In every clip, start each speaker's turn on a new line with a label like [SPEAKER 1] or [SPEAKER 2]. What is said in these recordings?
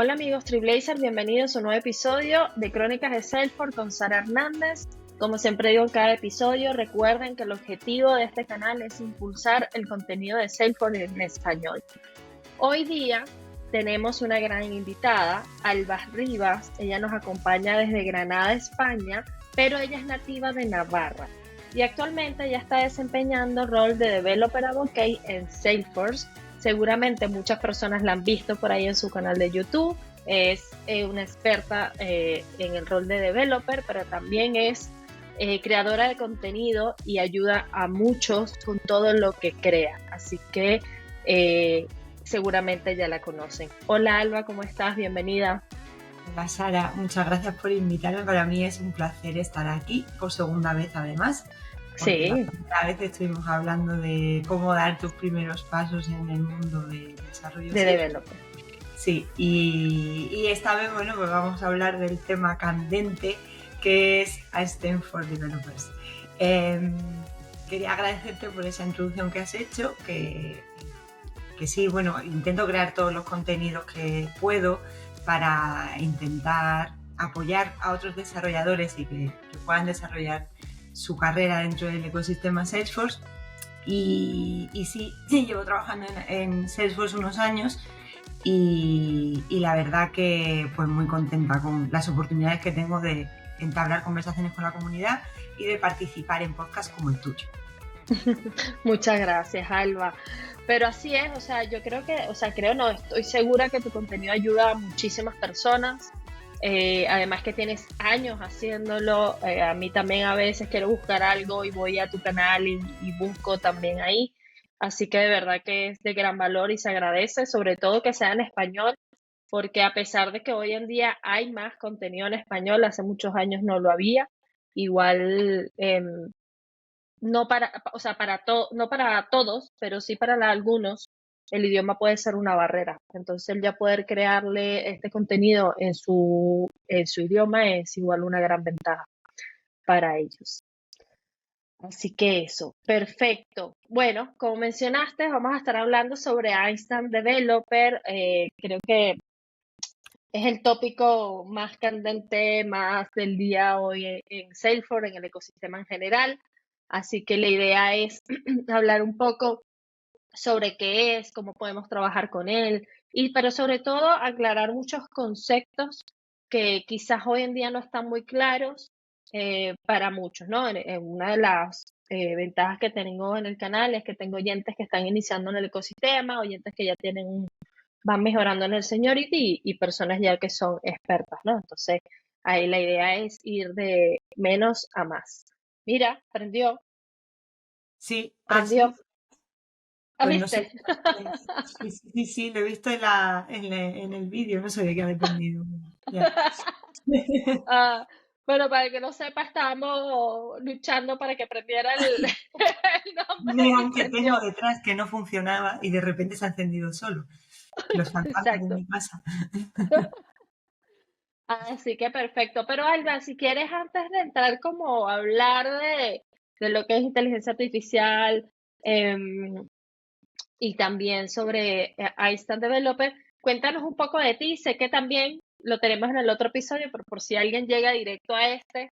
[SPEAKER 1] Hola amigos Trailblazer, bienvenidos a un nuevo episodio de Crónicas de Salesforce con Sara Hernández. Como siempre digo en cada episodio, recuerden que el objetivo de este canal es impulsar el contenido de Salesforce en español. Hoy día tenemos una gran invitada, Alba Rivas. Ella nos acompaña desde Granada, España, pero ella es nativa de Navarra y actualmente ella está desempeñando el rol de Developer Advocate en Salesforce. Seguramente muchas personas la han visto por ahí en su canal de YouTube. Es una experta en el rol de developer, pero también es creadora de contenido y ayuda a muchos con todo lo que crea. Así que seguramente ya la conocen. Hola Alba, ¿cómo estás? Bienvenida.
[SPEAKER 2] Hola Sara, muchas gracias por invitarme. Para mí es un placer estar aquí, por segunda vez además.
[SPEAKER 1] Sí.
[SPEAKER 2] La primera vez estuvimos hablando de cómo dar tus primeros pasos en el mundo de desarrollo
[SPEAKER 1] de developer.
[SPEAKER 2] Sí, y esta vez, bueno, pues vamos a hablar del tema candente que es Astem for Developers. Quería agradecerte por esa introducción que has hecho, que sí, bueno, intento crear todos los contenidos que puedo para intentar apoyar a otros desarrolladores y que puedan desarrollar su carrera dentro del ecosistema Salesforce. Y sí, llevo trabajando en Salesforce unos años y la verdad que pues muy contenta con las oportunidades que tengo de entablar conversaciones con la comunidad y de participar en podcasts como el tuyo.
[SPEAKER 1] Muchas gracias, Alba. Pero así es, o sea, yo creo que, estoy segura que tu contenido ayuda a muchísimas personas. Además que tienes años haciéndolo. A mí también a veces quiero buscar algo y voy a tu canal y busco también ahí. Así que de verdad que es de gran valor y se agradece, sobre todo que sea en español, porque a pesar de que hoy en día hay más contenido en español, hace muchos años no lo había. Igual no para, o sea, no para todos, pero sí para algunos, el idioma puede ser una barrera. Entonces, el ya poder crearle este contenido en su idioma es igual una gran ventaja para ellos. Así que eso, perfecto. Bueno, como mencionaste, vamos a estar hablando sobre Instant Developer. Creo que es el tópico más candente, más del día hoy en Salesforce, en el ecosistema en general. Así que la idea es hablar un poco sobre qué es, cómo podemos trabajar con él, pero sobre todo aclarar muchos conceptos que quizás hoy en día no están muy claros para muchos, ¿no? Una de las ventajas que tengo en el canal es que tengo oyentes que están iniciando en el ecosistema, oyentes que ya van mejorando en el seniority y personas ya que son expertas, ¿no? Entonces, ahí la idea es ir de menos a más. Mira, prendió.
[SPEAKER 2] Sí,
[SPEAKER 1] Prendió.
[SPEAKER 2] Pues no
[SPEAKER 1] ¿Viste?
[SPEAKER 2] sé. Sí, lo he visto en el vídeo, no sé de qué ha dependido. Ya.
[SPEAKER 1] Bueno, para el que no sepa, estábamos luchando para que prendiera el, el nombre
[SPEAKER 2] Un
[SPEAKER 1] y
[SPEAKER 2] neón que tengo
[SPEAKER 1] prendió.
[SPEAKER 2] detrás que no funcionaba y de repente se ha encendido solo. Los fantasmas de
[SPEAKER 1] Exacto.
[SPEAKER 2] mi casa.
[SPEAKER 1] Así que perfecto. Pero Alba, si quieres, antes de entrar como a hablar de lo que es inteligencia artificial y también sobre Instant Developer, cuéntanos un poco de ti. Sé que también lo tenemos en el otro episodio, pero por si alguien llega directo a este,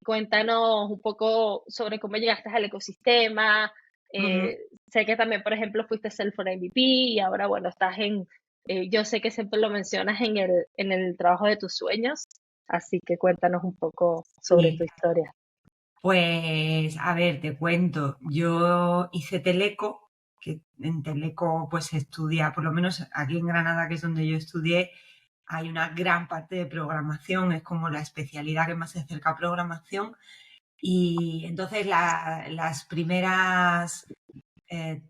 [SPEAKER 1] cuéntanos un poco sobre cómo llegaste al ecosistema.
[SPEAKER 2] Ujú.
[SPEAKER 1] Sé que también, por ejemplo, fuiste Salesforce MVP y ahora, bueno, estás yo sé que siempre lo mencionas en el trabajo de tus sueños, así que cuéntanos un poco sobre tu
[SPEAKER 2] Sí,
[SPEAKER 1] historia.
[SPEAKER 2] pues a ver, te cuento. Yo hice Teleco, que en Teleco pues se estudia, por lo menos aquí en Granada, que es donde yo estudié, hay una gran parte de programación, es como la especialidad que más se acerca a programación. Y entonces las primeras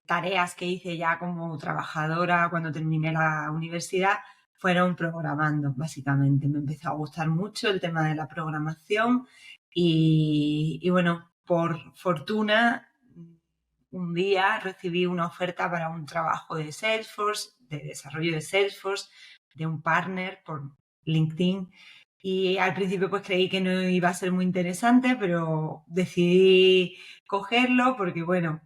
[SPEAKER 2] tareas que hice ya como trabajadora cuando terminé la universidad fueron programando, básicamente. Me empezó a gustar mucho el tema de la programación y bueno, por fortuna, un día recibí una oferta para un trabajo de Salesforce, de desarrollo de Salesforce, de un partner por LinkedIn. Y al principio pues creí que no iba a ser muy interesante, pero decidí cogerlo porque, bueno,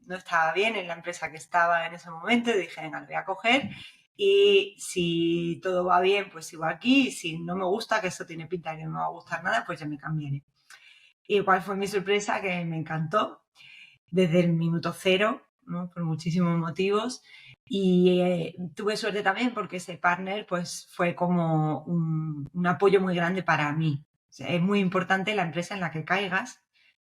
[SPEAKER 2] no estaba bien en la empresa que estaba en ese momento y dije, venga, lo voy a coger. y si todo va bien, pues sigo aquí, y si no me gusta, que eso tiene pinta de que no me va a gustar nada, pues ya me cambiaré. ¿Y cuál fue mi sorpresa? Que me encantó desde el minuto cero, ¿no? Por muchísimos motivos. Y tuve suerte también porque ese partner pues, fue como un apoyo muy grande para mí. O sea, es muy importante la empresa en la que caigas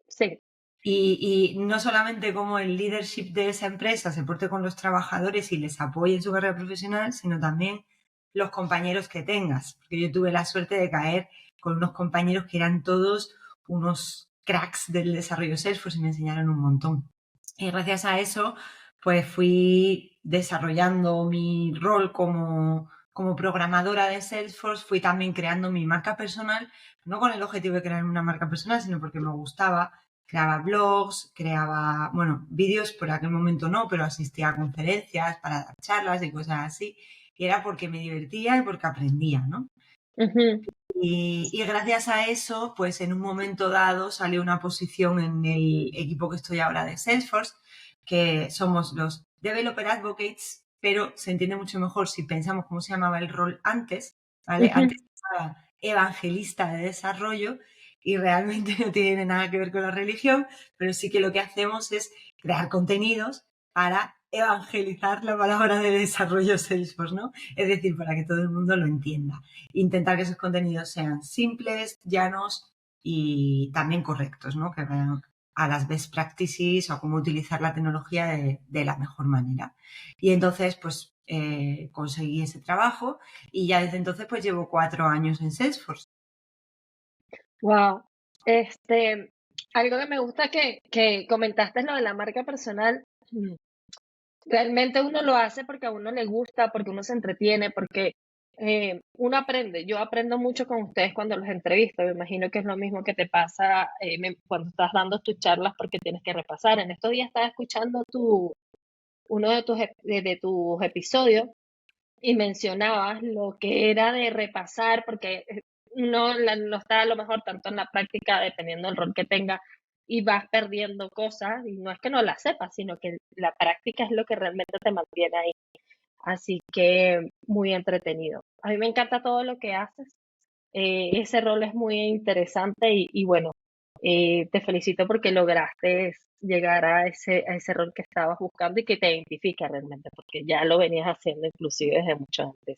[SPEAKER 1] Sí.
[SPEAKER 2] y no solamente como el leadership de esa empresa se porte con los trabajadores y les apoye en su carrera profesional, sino también los compañeros que tengas. Porque yo tuve la suerte de caer con unos compañeros que eran todos unos cracks del desarrollo Salesforce y me enseñaron un montón. Y gracias a eso, pues fui desarrollando mi rol como programadora de Salesforce, fui también creando mi marca personal, no con el objetivo de crear una marca personal, sino porque me gustaba. Creaba blogs, creaba, bueno, vídeos por aquel momento no, pero asistía a conferencias para dar charlas y cosas así. Y era porque me divertía y porque aprendía, ¿no?
[SPEAKER 1] Ujú.
[SPEAKER 2] Y gracias a eso, pues en un momento dado salió una posición en el equipo que estoy ahora de Salesforce, que somos los Developer Advocates, pero se entiende mucho mejor si pensamos cómo se llamaba el rol antes, ¿vale?
[SPEAKER 1] Ujú.
[SPEAKER 2] Antes era evangelista de desarrollo y realmente no tiene nada que ver con la religión, pero sí que lo que hacemos es crear contenidos para evangelizar la palabra de desarrollo Salesforce, ¿no? Es decir, para que todo el mundo lo entienda. Intentar que esos contenidos sean simples, llanos y también correctos, ¿no? Que vayan a las best practices o a cómo utilizar la tecnología de la mejor manera. Y entonces, pues, conseguí ese trabajo y ya desde entonces, pues, llevo 4 años en Salesforce.
[SPEAKER 1] Wow. Algo que me gusta que comentaste lo de la marca personal. Realmente uno lo hace porque a uno le gusta, porque uno se entretiene, porque uno aprende. Yo aprendo mucho con ustedes cuando los entrevisto. Me imagino que es lo mismo que te pasa cuando estás dando tus charlas porque tienes que repasar. En estos días estaba escuchando uno de tus episodios y mencionabas lo que era de repasar, porque no está a lo mejor tanto en la práctica, dependiendo del rol que tenga, y vas perdiendo cosas, y no es que no las sepas, sino que la práctica es lo que realmente te mantiene ahí. Así que muy entretenido. A mí me encanta todo lo que haces. Ese rol es muy interesante y bueno, te felicito porque lograste llegar a ese rol que estabas buscando y que te identifica realmente, porque ya lo venías haciendo inclusive desde mucho antes.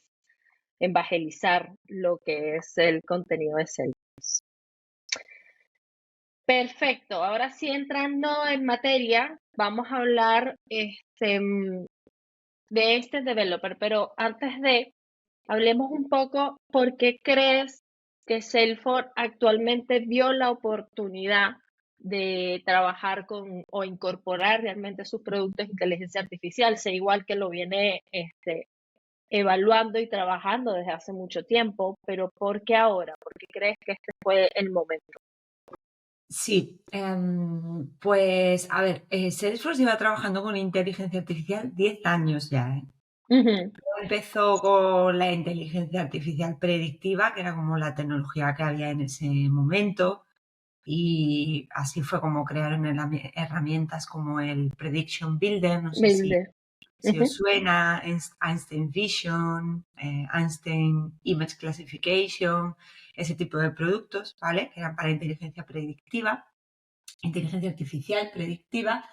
[SPEAKER 1] Evangelizar lo que es el contenido de Salesforce. Perfecto, ahora sí entrando en materia, vamos a hablar de este developer, pero antes de, hablemos un poco por qué crees que Salesforce actualmente vio la oportunidad de trabajar con o incorporar realmente sus productos de inteligencia artificial, sé igual que lo viene evaluando y trabajando desde hace mucho tiempo, pero ¿por qué ahora? ¿Por qué crees que este fue el momento?
[SPEAKER 2] Sí, pues a ver, Salesforce lleva trabajando con inteligencia artificial 10 años ya, ¿eh?
[SPEAKER 1] Ujú.
[SPEAKER 2] Empezó con la inteligencia artificial predictiva, que era como la tecnología que había en ese momento, y así fue como crearon herramientas como el Prediction Builder, no sé si,
[SPEAKER 1] Humilde.
[SPEAKER 2] si os
[SPEAKER 1] Ujú.
[SPEAKER 2] suena, Einstein Vision, Einstein Image Classification, ese tipo de productos, ¿vale? Que eran para inteligencia predictiva, inteligencia artificial predictiva,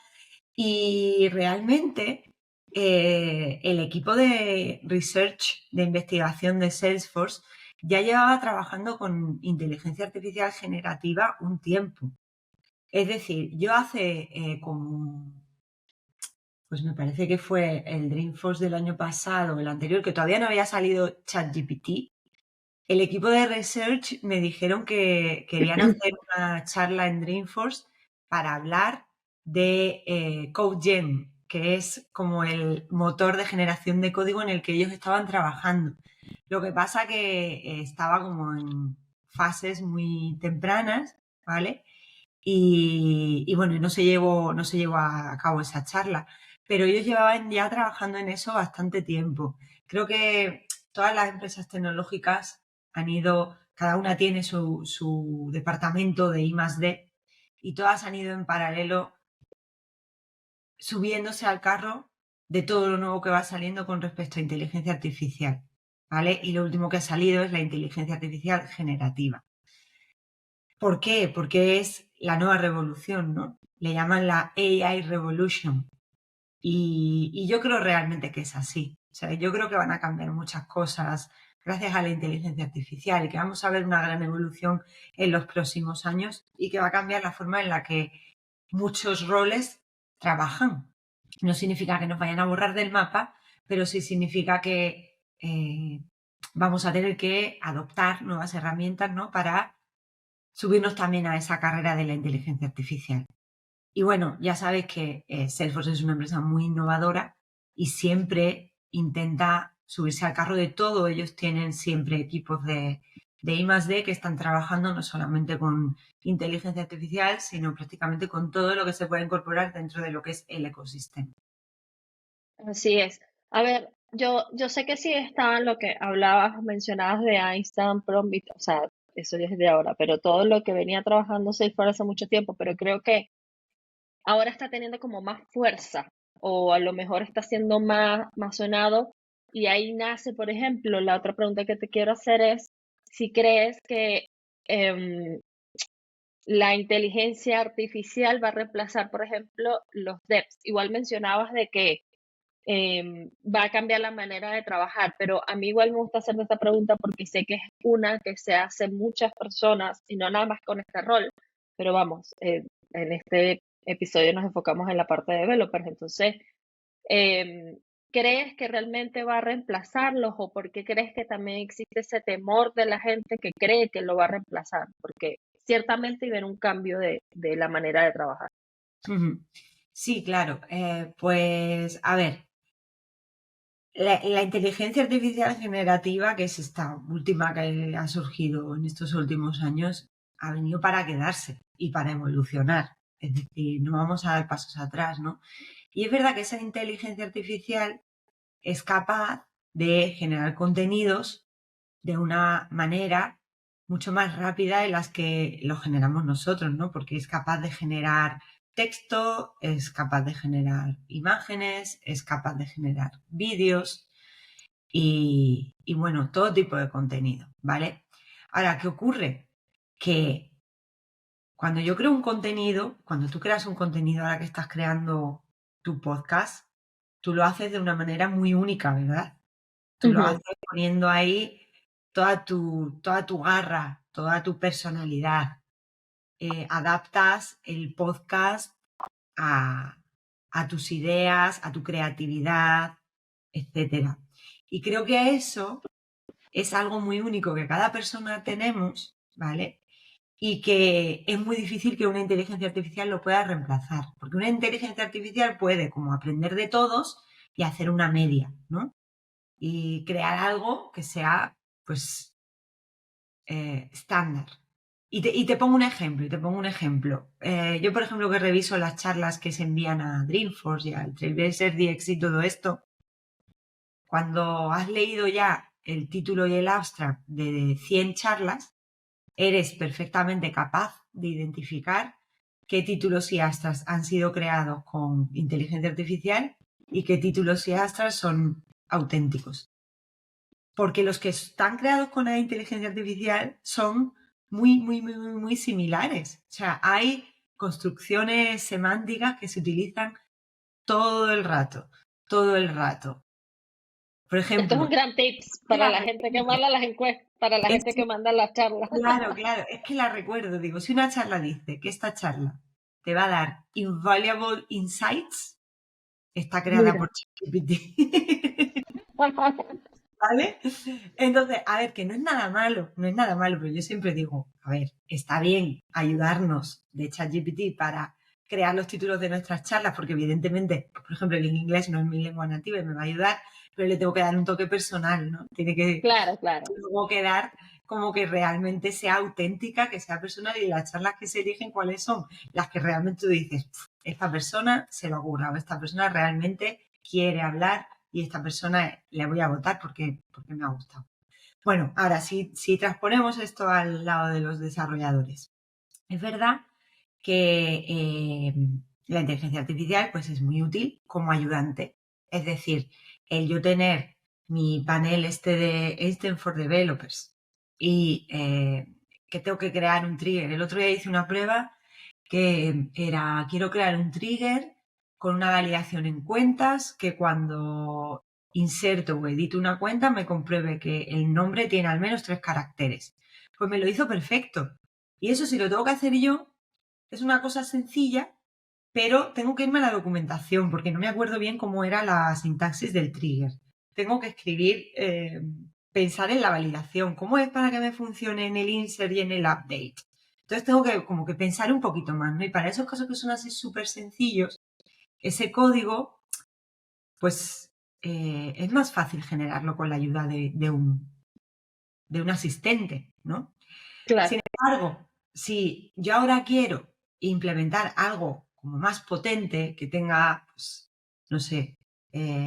[SPEAKER 2] y realmente el equipo de research, de investigación de Salesforce, ya llevaba trabajando con inteligencia artificial generativa un tiempo. Es decir, yo hace como, pues me parece que fue el Dreamforce del año pasado, el anterior, que todavía no había salido ChatGPT, el equipo de research me dijeron que querían hacer una charla en Dreamforce para hablar de CodeGen, que es como el motor de generación de código en el que ellos estaban trabajando. Lo que pasa que estaba como en fases muy tempranas, ¿vale? Y bueno, no se llevó a cabo esa charla, pero ellos llevaban ya trabajando en eso bastante tiempo. Creo que todas las empresas tecnológicas han ido, cada una tiene su departamento de I+D y todas han ido en paralelo subiéndose al carro de todo lo nuevo que va saliendo con respecto a inteligencia artificial, ¿vale? Y lo último que ha salido es la inteligencia artificial generativa. ¿Por qué? Porque es la nueva revolución, ¿no? Le llaman la AI Revolution. Y yo creo realmente que es así. O sea, yo creo que van a cambiar muchas cosas gracias a la inteligencia artificial y que vamos a ver una gran evolución en los próximos años y que va a cambiar la forma en la que muchos roles trabajan. No significa que nos vayan a borrar del mapa, pero sí significa que vamos a tener que adoptar nuevas herramientas, ¿no? Para subirnos también a esa carrera de la inteligencia artificial. Y bueno, ya sabes que Salesforce es una empresa muy innovadora y siempre intenta subirse al carro de todo. Ellos tienen siempre equipos de I+D que están trabajando no solamente con inteligencia artificial, sino prácticamente con todo lo que se puede incorporar dentro de lo que es el ecosistema.
[SPEAKER 1] Así es. A ver, yo sé que sí está lo que hablabas, mencionabas de Einstein, Prompt, o sea, eso ya es de ahora, pero todo lo que venía trabajando Salesforce hace mucho tiempo, pero creo que ahora está teniendo como más fuerza o a lo mejor está siendo más sonado y ahí nace, por ejemplo, la otra pregunta que te quiero hacer es si crees que em, la inteligencia artificial va a reemplazar, por ejemplo, los devs. Igual mencionabas de que va a cambiar la manera de trabajar, pero a mí igual me gusta hacer esta pregunta porque sé que es una que se hace muchas personas y no nada más con este rol, pero vamos, en este episodio nos enfocamos en la parte de developers, entonces, em, ¿crees que realmente va a reemplazarlos o por qué crees que también existe ese temor de la gente que cree que lo va a reemplazar? Porque ciertamente iba a haber un cambio de la manera de trabajar.
[SPEAKER 2] Sí, claro. Pues a ver, la inteligencia artificial generativa, que es esta última que ha surgido en estos últimos años, ha venido para quedarse y para evolucionar. Es decir, no vamos a dar pasos atrás, ¿no? Y es verdad que esa inteligencia artificial es capaz de generar contenidos de una manera mucho más rápida de las que lo generamos nosotros, ¿no? Porque es capaz de generar texto, es capaz de generar imágenes, es capaz de generar vídeos y bueno, todo tipo de contenido, ¿vale? Ahora, ¿qué ocurre? Que cuando yo creo un contenido, cuando tú creas un contenido ahora que estás creando tu podcast, tú lo haces de una manera muy única, ¿verdad? Tú lo
[SPEAKER 1] Ujú.
[SPEAKER 2] haces poniendo ahí toda tu garra, toda tu personalidad. Adaptas el podcast a, a tus ideas, a tu creatividad, etcétera. Y creo que eso es algo muy único que cada persona tenemos, ¿vale? Y que es muy difícil que una inteligencia artificial lo pueda reemplazar, porque una inteligencia artificial puede como aprender de todos y hacer una media, ¿no? Y crear algo que sea, pues, estándar. Y te pongo un ejemplo, yo, por ejemplo, que reviso las charlas que se envían a Dreamforce y al Trailblazer DX y todo esto, cuando has leído ya el título y el abstract de 100 charlas, eres perfectamente capaz de identificar qué títulos y abstracts han sido creados con inteligencia artificial y qué títulos y abstracts son auténticos. Porque los que están creados con la inteligencia artificial son muy, muy, muy, muy, muy similares. O sea, hay construcciones semánticas que se utilizan todo el rato, todo el rato. Por
[SPEAKER 1] Esto es un
[SPEAKER 2] ejemplo,
[SPEAKER 1] gran tips
[SPEAKER 2] que
[SPEAKER 1] para
[SPEAKER 2] la
[SPEAKER 1] la gente que
[SPEAKER 2] recuerdo,
[SPEAKER 1] manda las encuestas, para la
[SPEAKER 2] es
[SPEAKER 1] gente que
[SPEAKER 2] que,
[SPEAKER 1] manda las charlas.
[SPEAKER 2] claro, claro, es que la recuerdo. Digo, si una charla dice que esta charla te va a dar invaluable insights, está creada
[SPEAKER 1] Mira.
[SPEAKER 2] por ChatGPT. ¿Vale? Entonces, a ver, que no es nada malo, no es nada malo, pero yo siempre digo, a ver, está bien ayudarnos de ChatGPT para crear los títulos de nuestras charlas, porque evidentemente, por ejemplo, el inglés no es mi lengua nativa y me va a ayudar, pero le tengo que dar un toque personal, ¿no? Tiene que
[SPEAKER 1] Claro, claro.
[SPEAKER 2] luego quedar como que realmente sea auténtica, que sea personal y las charlas que se eligen, ¿cuáles son? Las que realmente tú dices, esta persona se lo ha currado, esta persona realmente quiere hablar y esta persona le voy a votar porque me ha gustado. Bueno, ahora si transponemos esto al lado de los desarrolladores. Es verdad que la inteligencia artificial pues, es muy útil como ayudante. Es decir, el yo tener mi panel de Einstein for Developers y que tengo que crear un trigger. El otro día hice una prueba que era, quiero crear un trigger con una validación en cuentas que cuando inserto o edito una cuenta me compruebe que el nombre tiene al menos 3 caracteres. Pues me lo hizo perfecto. Y eso, si lo tengo que hacer yo, es una cosa sencilla, pero tengo que irme a la documentación porque no me acuerdo bien cómo era la sintaxis del trigger. Tengo que escribir, pensar en la validación, cómo es para que me funcione en el insert y en el update. Entonces tengo que como que pensar un poquito más, ¿no? Y para esos casos que son así súper sencillos, ese código, pues es más fácil generarlo con la ayuda de un asistente, ¿no?
[SPEAKER 1] Claro,
[SPEAKER 2] Sin embargo, si yo ahora quiero implementar algo como más potente, que tenga, pues, no sé,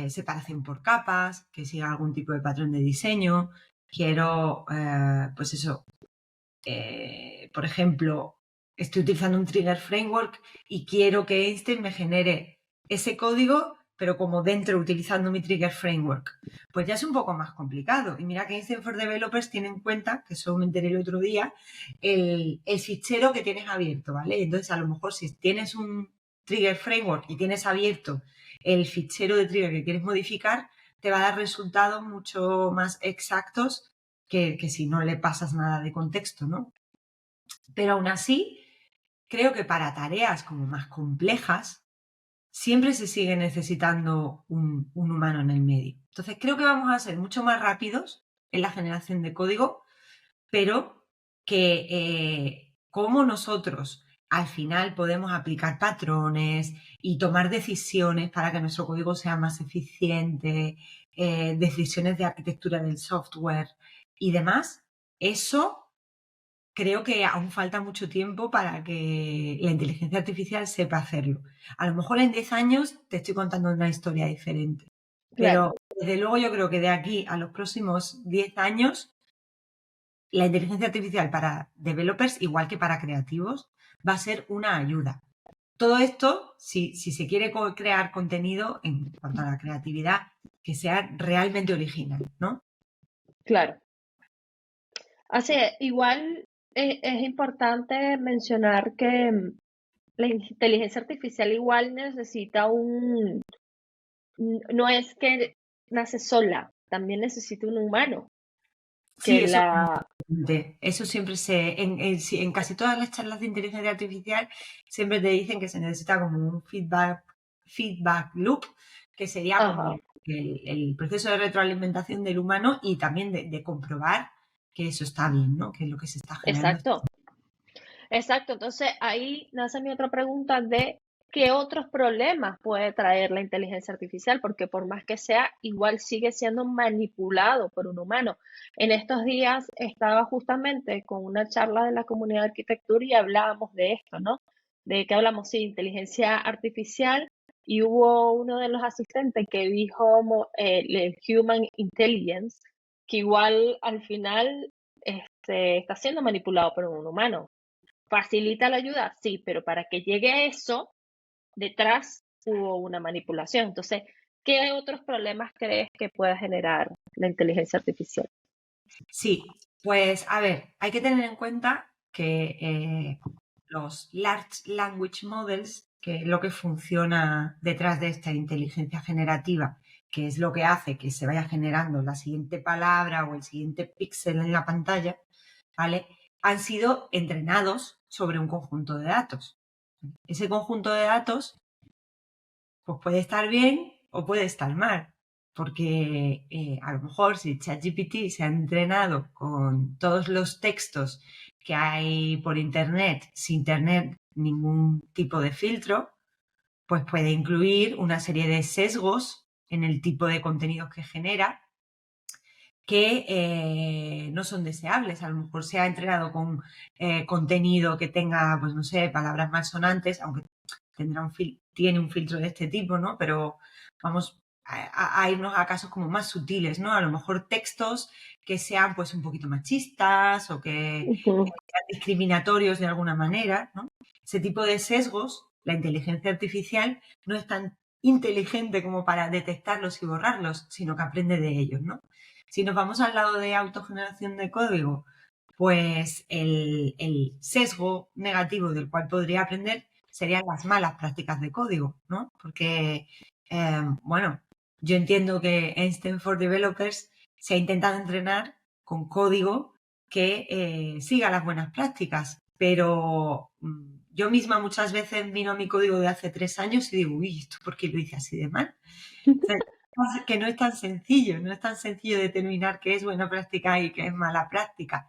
[SPEAKER 2] separación por capas, que siga algún tipo de patrón de diseño, quiero, pues eso, por ejemplo, estoy utilizando un trigger framework y quiero que Einstein me genere ese código, pero como dentro utilizando mi trigger framework. Pues ya es un poco más complicado. Y mira que Einstein for Developers tiene en cuenta, que eso me enteré el otro día, el fichero que tienes abierto, ¿vale? Entonces, a lo mejor si tienes un trigger framework y tienes abierto el fichero de trigger que quieres modificar, te va a dar resultados mucho más exactos que si no le pasas nada de contexto, ¿no? Pero aún así, creo que para tareas como más complejas, siempre se sigue necesitando un humano en el medio. Entonces, creo que vamos a ser mucho más rápidos en la generación de código, pero que cómo nosotros al final podemos aplicar patrones y tomar decisiones para que nuestro código sea más eficiente, decisiones de arquitectura del software y demás, eso creo que aún falta mucho tiempo para que la inteligencia artificial sepa hacerlo. A lo mejor en 10 años te estoy contando una historia diferente,
[SPEAKER 1] claro.
[SPEAKER 2] pero desde luego yo creo que de aquí a los próximos 10 años la inteligencia artificial para developers, igual que para creativos, va a ser una ayuda. Todo esto, si se quiere crear contenido en cuanto a la creatividad, que sea realmente original, ¿no?
[SPEAKER 1] Claro. Así es, igual es importante mencionar que la inteligencia artificial igual necesita no es que nace sola, también necesita un humano que
[SPEAKER 2] Sí,
[SPEAKER 1] la,
[SPEAKER 2] eso siempre en casi todas las charlas de inteligencia artificial siempre te dicen que se necesita como un feedback loop, que sería
[SPEAKER 1] ajá,
[SPEAKER 2] como el proceso de retroalimentación del humano y también de comprobar que eso está bien, ¿no? Que lo que se está generando.
[SPEAKER 1] exacto, exacto. Entonces ahí nace mi otra pregunta de qué otros problemas puede traer la inteligencia artificial, porque por más que sea, igual sigue siendo manipulado por un humano. En estos días estaba justamente con una charla de la comunidad de arquitectura y hablábamos de esto, ¿no? De que hablamos, sí, inteligencia artificial y hubo uno de los asistentes que dijo el human intelligence, que igual al final está siendo manipulado por un humano. ¿Facilita la ayuda? Sí, pero para que llegue a eso, detrás hubo una manipulación. Entonces, ¿qué otros problemas crees que pueda generar la inteligencia artificial?
[SPEAKER 2] Sí, pues a ver, hay que tener en cuenta que los Large Language Models, que es lo que funciona detrás de esta inteligencia generativa, que es lo que hace que se vaya generando la siguiente palabra o el siguiente píxel en la pantalla, ¿vale? Han sido entrenados sobre un conjunto de datos. Ese conjunto de datos pues puede estar bien o puede estar mal, porque a lo mejor si ChatGPT se ha entrenado con todos los textos que hay por Internet sin tener ningún tipo de filtro, pues puede incluir una serie de sesgos en el tipo de contenidos que genera que no son deseables. A lo mejor se ha entrenado con contenido que tenga, pues no sé, palabras malsonantes, aunque tiene un filtro de este tipo, ¿no? Pero vamos a irnos a casos como más sutiles, ¿no? A lo mejor textos que sean pues un poquito machistas o que
[SPEAKER 1] Ujú.
[SPEAKER 2] sean discriminatorios de alguna manera, ¿no? Ese tipo de sesgos, la inteligencia artificial no es tan inteligente como para detectarlos y borrarlos, sino que aprende de ellos, ¿no? Si nos vamos al lado de autogeneración de código, pues el sesgo negativo del cual podría aprender serían las malas prácticas de código, ¿no? Porque, bueno, yo entiendo que Einstein for Developers se ha intentado entrenar con código que siga las buenas prácticas, pero yo misma muchas veces miro mi código de hace 3 años y digo, uy, ¿esto por qué lo hice así de mal? O sea, que no es tan sencillo, no es tan sencillo determinar qué es buena práctica y qué es mala práctica.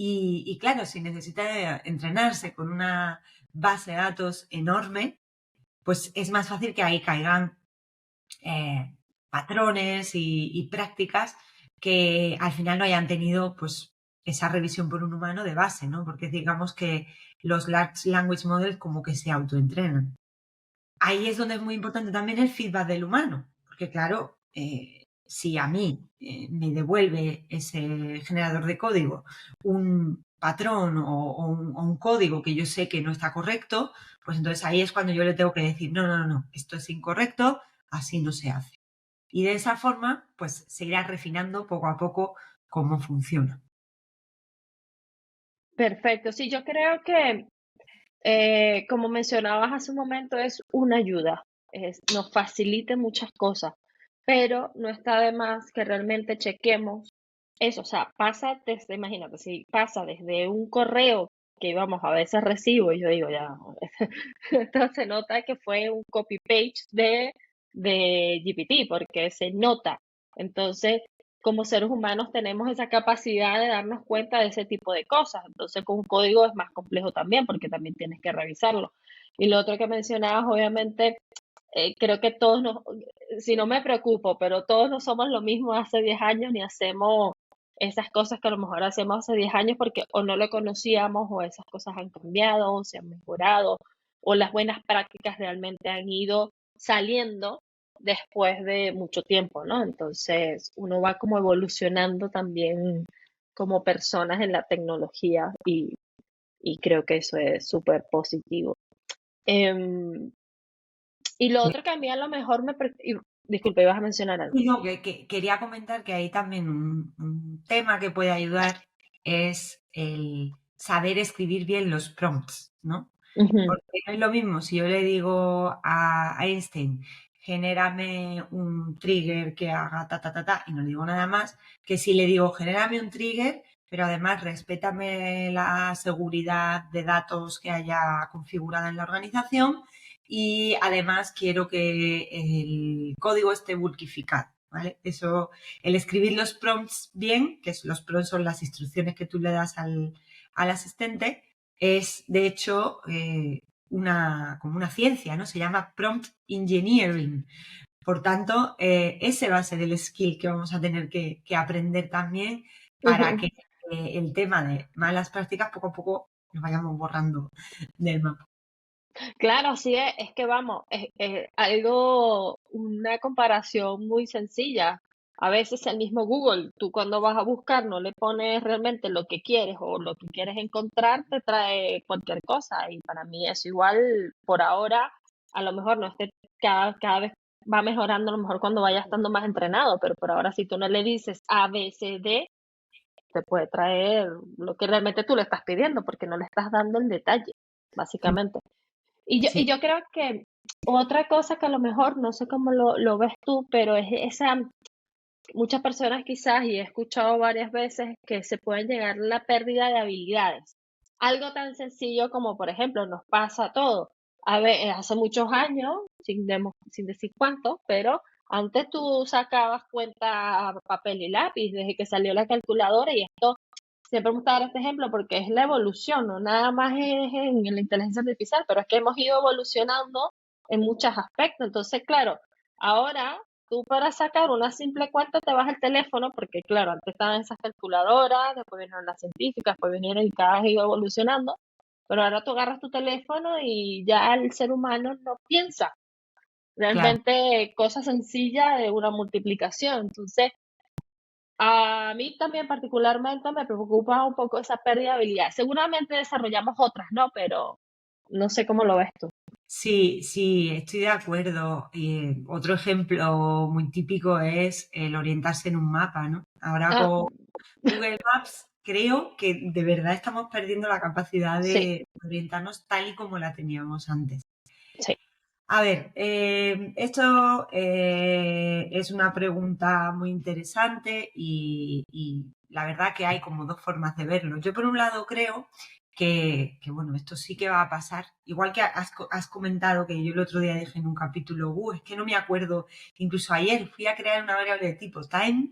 [SPEAKER 2] Y claro, si necesita entrenarse con una base de datos enorme, pues es más fácil que ahí caigan patrones y prácticas que al final no hayan tenido pues esa revisión por un humano de base, ¿no? Porque digamos que los Large Language Models como que se autoentrenan. Ahí es donde es muy importante también el feedback del humano, porque claro, si a mí me devuelve ese generador de código un patrón o un código que yo sé que no está correcto, pues entonces ahí es cuando yo le tengo que decir, no, no, no, no, esto es incorrecto, así no se hace. Y de esa forma, pues se irá refinando poco a poco cómo funciona.
[SPEAKER 1] Perfecto. Sí, yo creo que, como mencionabas hace un momento, es una ayuda. Nos facilita muchas cosas, pero no está de más que realmente chequemos eso. O sea, pasa desde, imagínate, si pasa desde un correo que vamos a veces recibo y yo digo, ya, esto se nota que fue un copy-paste de GPT, porque se nota. Entonces, como seres humanos tenemos esa capacidad de darnos cuenta de ese tipo de cosas. Entonces, con un código es más complejo también, porque también tienes que revisarlo. Y lo otro que mencionabas, obviamente, creo que todos nos, si no me preocupo, pero todos no somos lo mismo hace 10 años ni hacemos esas cosas que a lo mejor hacemos hace 10 años porque o no lo conocíamos o esas cosas han cambiado o se han mejorado o las buenas prácticas realmente han ido saliendo después de mucho tiempo, ¿no? Entonces uno va como evolucionando también como personas en la tecnología y creo que eso es súper positivo. Em, y lo otro que a mí a lo mejor disculpe, ibas a mencionar algo.
[SPEAKER 2] Y no, que quería comentar que ahí también un tema que puede ayudar es el saber escribir bien los prompts, ¿no?
[SPEAKER 1] Ujú,
[SPEAKER 2] Porque no es lo mismo si yo le digo a Einstein, genérame un trigger que haga ta, ta, ta, ta, y no le digo nada más, que si le digo, genérame un trigger, pero además respétame la seguridad de datos que haya configurada en la organización y además quiero que el código esté bulkificado, ¿vale? Eso, el escribir los prompts bien, que los prompts son las instrucciones que tú le das al asistente, es de hecho como una ciencia, ¿no? Se llama prompt engineering. Por tanto, ese va a ser el skill que vamos a tener que aprender también para
[SPEAKER 1] ujú.
[SPEAKER 2] que el tema de malas prácticas poco a poco nos vayamos borrando del mapa.
[SPEAKER 1] Claro, sí es que vamos, es algo, una comparación muy sencilla. A veces el mismo Google, tú cuando vas a buscar no le pones realmente lo que quieres o lo que quieres encontrar, te trae cualquier cosa. Y para mí es igual por ahora, a lo mejor no esté, cada vez va mejorando, a lo mejor cuando vaya estando más entrenado, pero por ahora si tú no le dices A, B, C, D, te puede traer lo que realmente tú le estás pidiendo, porque no le estás dando el detalle, básicamente. Y
[SPEAKER 2] Sí.
[SPEAKER 1] yo creo que otra cosa que a lo mejor, no sé cómo lo ves tú, pero es esa, muchas personas quizás, y he escuchado varias veces, que se pueden llegar a la pérdida de habilidades. Algo tan sencillo como, por ejemplo, nos pasa a todos. A ver, hace muchos años, sin decir cuánto, pero antes tú sacabas cuenta a papel y lápiz desde que salió la calculadora y esto, siempre me gusta dar este ejemplo porque es la evolución, no nada más es en la inteligencia artificial, pero es que hemos ido evolucionando en muchos aspectos. Entonces, claro, ahora tú para sacar una simple cuenta te vas al teléfono, porque claro, antes estaban esas calculadoras, después vinieron las científicas, después vinieron y cada vez iba evolucionando, pero ahora tú agarras tu teléfono y ya el ser humano no piensa
[SPEAKER 2] Claro.
[SPEAKER 1] realmente cosas sencillas de una multiplicación. Entonces, a mí también particularmente me preocupa un poco esa pérdida de habilidad. Seguramente desarrollamos otras, ¿no? Pero no sé cómo lo ves tú.
[SPEAKER 2] Sí, sí, estoy de acuerdo. Y otro ejemplo muy típico es el orientarse en un mapa, ¿no? Ahora
[SPEAKER 1] Ah,
[SPEAKER 2] con Google Maps creo que de verdad estamos perdiendo la capacidad
[SPEAKER 1] sí,
[SPEAKER 2] de orientarnos tal y como la teníamos antes.
[SPEAKER 1] sí.
[SPEAKER 2] A ver, esto es una pregunta muy interesante y la verdad que hay como dos formas de verlo. Yo por un lado creo bueno, esto sí que va a pasar. Igual que has comentado que yo el otro día dije en un capítulo, es que no me acuerdo, incluso ayer fui a crear una variable de tipo time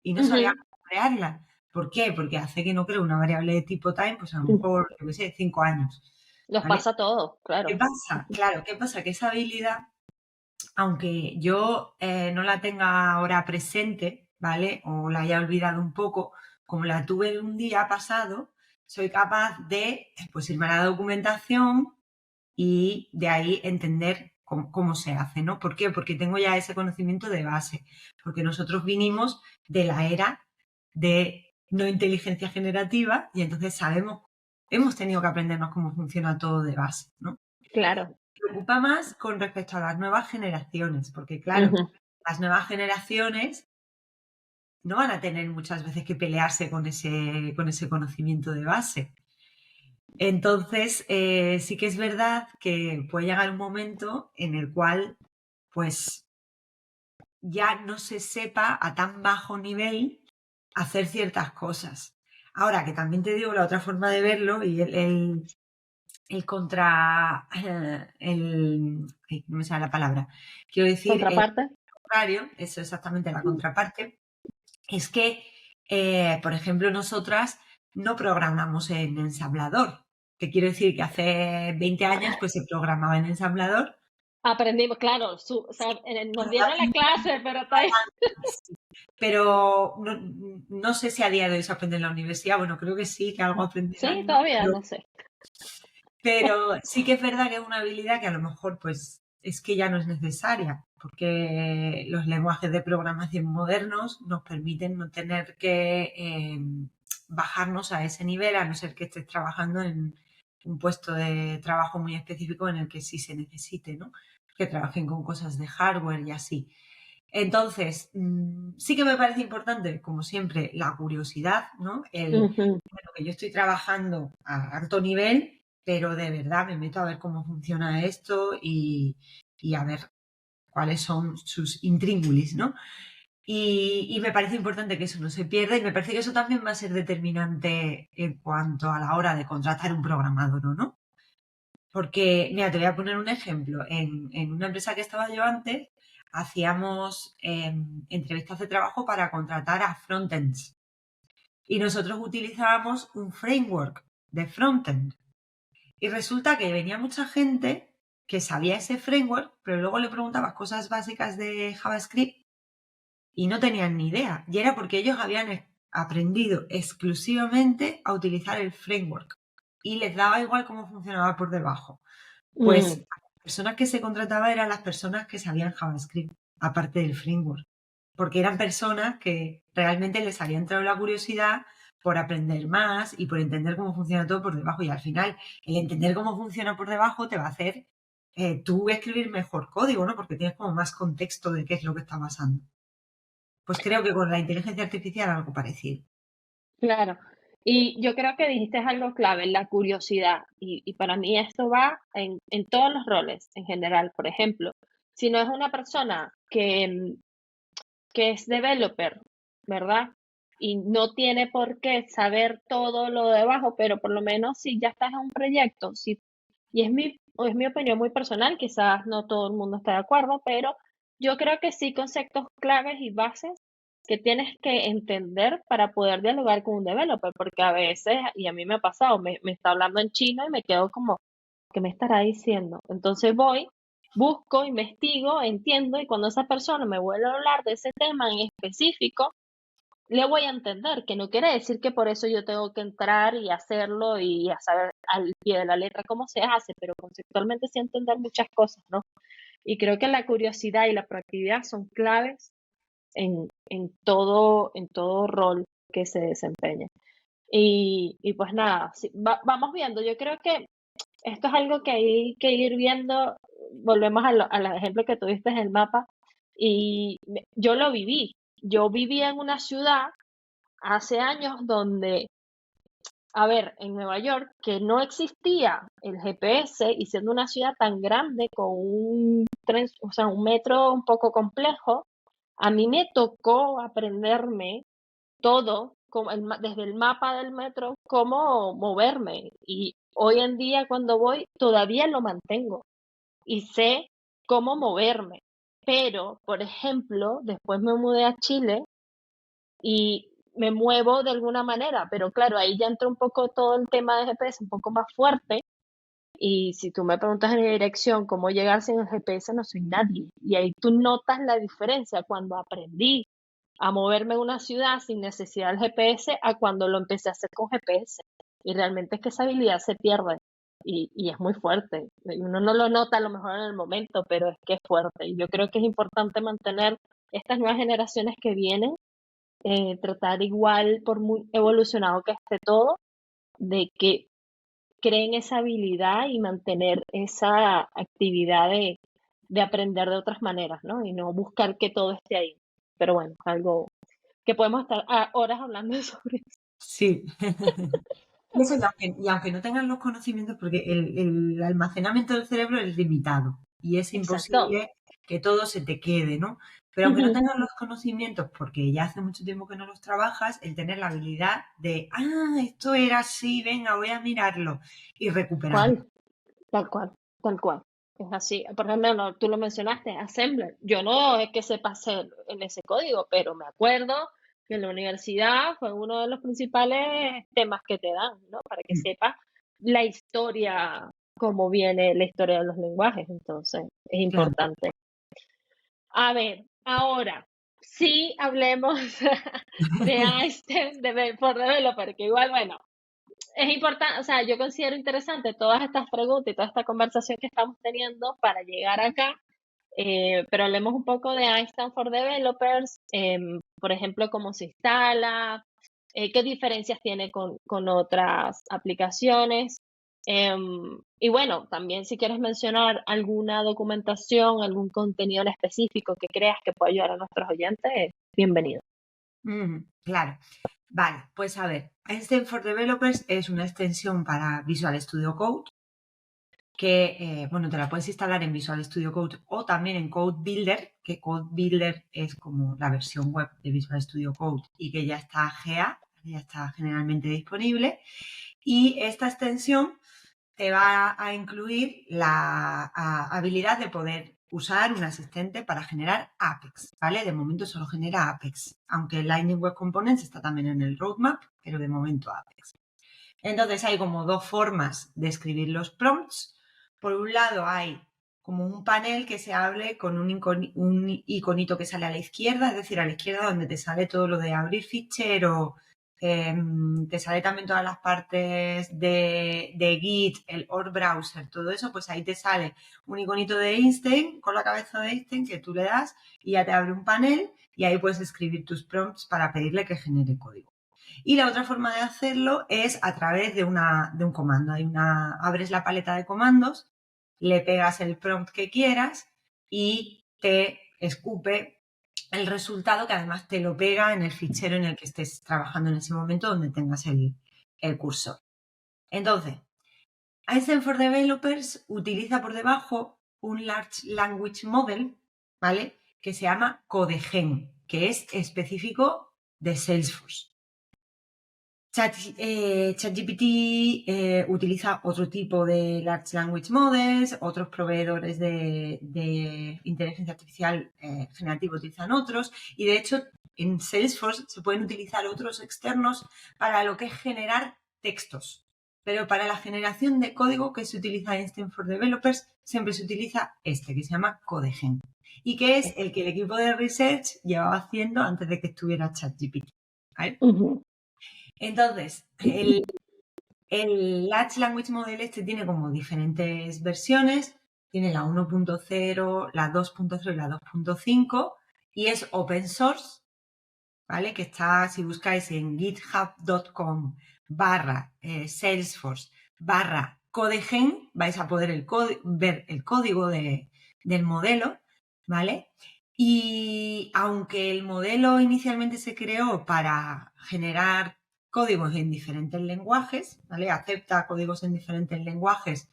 [SPEAKER 2] y no sabía
[SPEAKER 1] Ujú.
[SPEAKER 2] cómo crearla. ¿Por qué? Porque hace que no creo una variable de tipo time, pues a lo
[SPEAKER 1] Mm.
[SPEAKER 2] mejor, yo qué sé, 5 años.
[SPEAKER 1] Nos
[SPEAKER 2] ¿Vale?
[SPEAKER 1] pasa a todos,
[SPEAKER 2] ¿Qué
[SPEAKER 1] claro.
[SPEAKER 2] pasa? Claro, ¿qué pasa? Que esa habilidad, aunque yo no la tenga ahora presente, ¿vale? O la haya olvidado un poco, como la tuve un día pasado, soy capaz de pues irme a la documentación y de ahí entender cómo se hace, ¿no? ¿Por qué? Porque tengo ya ese conocimiento de base, porque nosotros vinimos de la era de no inteligencia generativa y entonces sabemos, hemos tenido que aprendernos cómo funciona todo de base, ¿no?
[SPEAKER 1] Claro.
[SPEAKER 2] Preocupa más con respecto a las nuevas generaciones, porque claro,
[SPEAKER 1] Ujú.
[SPEAKER 2] las nuevas generaciones no van a tener muchas veces que pelearse con ese conocimiento de base. Entonces, sí que es verdad que puede llegar un momento en el cual, pues, ya no se sepa a tan bajo nivel hacer ciertas cosas. Ahora, que también te digo la otra forma de verlo y el contra, ay, no me sale la palabra, quiero decir, el
[SPEAKER 1] Contraparte.
[SPEAKER 2] contrario, eso es exactamente la contraparte, es que, por ejemplo, nosotras no programamos en ensamblador, que quiero decir que hace 20 años pues se programaba en ensamblador.
[SPEAKER 1] Aprendimos, claro, o sea, nos dieron la clase, pero está ahí.
[SPEAKER 2] Pero no sé si a día de hoy se aprende en la universidad, bueno, creo que sí, que algo
[SPEAKER 1] Sí,
[SPEAKER 2] aprenderán, ¿no?
[SPEAKER 1] todavía no sé.
[SPEAKER 2] Pero sí que es verdad que es una habilidad que a lo mejor pues es que ya no es necesaria, porque los lenguajes de programación modernos nos permiten no tener que bajarnos a ese nivel, a no ser que estés trabajando en un puesto de trabajo muy específico en el que sí se necesite, ¿no? Que trabajen con cosas de hardware y así. Entonces, sí que me parece importante, como siempre, la curiosidad, ¿no?
[SPEAKER 1] Ujú.
[SPEAKER 2] Bueno, que yo estoy trabajando a alto nivel, pero de verdad me meto a ver cómo funciona esto y a ver cuáles son sus intríngulis, ¿no? Y me parece importante que eso no se pierda y me parece que eso también va a ser determinante en cuanto a la hora de contratar un programador o no. Porque, mira, te voy a poner un ejemplo. En una empresa que estaba yo antes, hacíamos entrevistas de trabajo para contratar a frontends y nosotros utilizábamos un framework de frontend. Y resulta que venía mucha gente que sabía ese framework, pero luego le preguntabas cosas básicas de JavaScript y no tenían ni idea. Y era porque ellos habían aprendido exclusivamente a utilizar el framework y les daba igual cómo funcionaba por debajo. Pues
[SPEAKER 1] Mm.
[SPEAKER 2] las personas que se contrataban eran las personas que sabían JavaScript, aparte del framework, porque eran personas que realmente les había entrado la curiosidad por aprender más y por entender cómo funciona todo por debajo. Y al final, el entender cómo funciona por debajo te va a hacer tú escribir mejor código, ¿no? Porque tienes como más contexto de qué es lo que está pasando. Pues creo que con la inteligencia artificial algo parecido.
[SPEAKER 1] Claro. Y yo creo que dijiste algo clave, la curiosidad. Y para mí esto va en todos los roles en general. Por ejemplo, si no es una persona que es developer, ¿verdad? Y no tiene por qué saber todo lo de abajo, pero por lo menos si ya estás en un proyecto, si, y es mi opinión muy personal, quizás no todo el mundo está de acuerdo, pero yo creo que sí conceptos claves y bases que tienes que entender para poder dialogar con un developer, porque a veces, y a mí me ha pasado, me está hablando en chino y me quedo como, ¿qué me estará diciendo? Entonces voy, busco, investigo, entiendo, y cuando esa persona me vuelve a hablar de ese tema en específico, le voy a entender, que no quiere decir que por eso yo tengo que entrar y hacerlo y a saber al pie de la letra cómo se hace, pero conceptualmente sí entender muchas cosas, ¿no? Y creo que la curiosidad y la proactividad son claves en todo rol que se desempeñe. Y pues nada, sí, vamos viendo. Yo creo que Esto es algo que hay que ir viendo. Volvemos al ejemplo que tuviste en el mapa. Y yo lo viví. Yo vivía en una ciudad hace años donde, a ver, en Nueva York, que no existía el GPS y siendo una ciudad tan grande con un tren, o sea, un metro un poco complejo, a mí me tocó aprenderme todo, como desde el mapa del metro, cómo moverme. Y hoy en día cuando voy todavía lo mantengo y sé cómo moverme. Pero, por ejemplo, después me mudé a Chile y me muevo de alguna manera, pero claro, ahí ya entra un poco todo el tema de GPS un poco más fuerte. Y si tú me preguntas en mi dirección cómo llegar sin el GPS, no soy nadie. Y ahí tú notas la diferencia cuando aprendí a moverme en una ciudad sin necesidad del GPS a cuando lo empecé a hacer con GPS. Y realmente es que esa habilidad se pierde y es muy fuerte. Y uno no lo nota a lo mejor en el momento, pero es que es fuerte. Y yo creo que es importante mantener estas nuevas generaciones que vienen, tratar igual, por muy evolucionado que esté todo, de que creen esa habilidad y mantener esa actividad de aprender de otras maneras, ¿no? Y no buscar que todo esté ahí. Pero bueno, algo que podemos estar horas hablando sobre eso.
[SPEAKER 2] Sí. Eso, y aunque no tengan los conocimientos, porque el almacenamiento del cerebro es limitado y es
[SPEAKER 1] Exacto.
[SPEAKER 2] imposible que todo se te quede, ¿no? Pero aunque no tengan los conocimientos, porque ya hace mucho tiempo que no los trabajas, el tener la habilidad de, esto era así, venga, voy a mirarlo y recuperarlo.
[SPEAKER 1] ¿Cuál? Tal cual, tal cual. Es así. Por ejemplo, tú lo mencionaste, Assembler. Yo no es que sepa hacer en ese código, pero me acuerdo que en la universidad fue uno de los principales temas que te dan, ¿no? Para que sepas la historia, cómo viene la historia de los lenguajes. Entonces, es
[SPEAKER 2] Claro.
[SPEAKER 1] importante. A ver, ahora, sí hablemos de Einstein, for Developer, que igual, bueno, es importante, o sea, yo considero interesante todas estas preguntas y toda esta conversación que estamos teniendo para llegar acá, pero hablemos un poco de Einstein for Developers, por ejemplo, cómo se instala, qué diferencias tiene con otras aplicaciones. Y bueno, también si quieres mencionar alguna documentación, algún contenido en específico que creas que pueda ayudar a nuestros oyentes, bienvenido.
[SPEAKER 2] Claro. Vale, pues a ver, Einstein for Developers es una extensión para Visual Studio Code que, bueno, te la puedes instalar en Visual Studio Code o también en Code Builder, que Code Builder es como la versión web de Visual Studio Code y que ya está GA, ya está generalmente disponible. Y esta extensión te va a incluir la habilidad de poder usar un asistente para generar Apex, ¿vale? De momento solo genera Apex, aunque Lightning Web Components está también en el roadmap, pero de momento Apex. Entonces hay como dos formas de escribir los prompts. Por un lado hay como un panel que se abre con un iconito que sale a la izquierda, es decir, a la izquierda donde te sale todo lo de abrir fichero, te sale también todas las partes de Git, el OR browser, todo eso, pues ahí te sale un iconito de Einstein con la cabeza de Einstein que tú le das y ya te abre un panel y ahí puedes escribir tus prompts para pedirle que genere código. Y la otra forma de hacerlo es a través de un comando. Abres la paleta de comandos, le pegas el prompt que quieras y te escupe el resultado, que además te lo pega en el fichero en el que estés trabajando en ese momento donde tengas el cursor. Entonces, Einstein for Developers utiliza por debajo un Large Language Model, ¿vale? Que se llama CodeGen, que es específico de Salesforce. ChatGPT utiliza otro tipo de Large Language Models, otros proveedores de inteligencia artificial generativa utilizan otros, y de hecho en Salesforce se pueden utilizar otros externos para lo que es generar textos. Pero para la generación de código que se utiliza en Einstein for Developers, siempre se utiliza este, que se llama CodeGen, y que es el que el equipo de research llevaba haciendo antes de que estuviera ChatGPT. ¿Vale? Entonces, el Large Language Model este tiene como diferentes versiones. Tiene la 1.0, la 2.0 y la 2.5 y es open source, ¿vale? Que está, si buscáis en github.com /Salesforce Codegen vais a poder ver el código del modelo, ¿vale? Y aunque el modelo inicialmente se creó para generar códigos en diferentes lenguajes, ¿vale? Acepta códigos en diferentes lenguajes,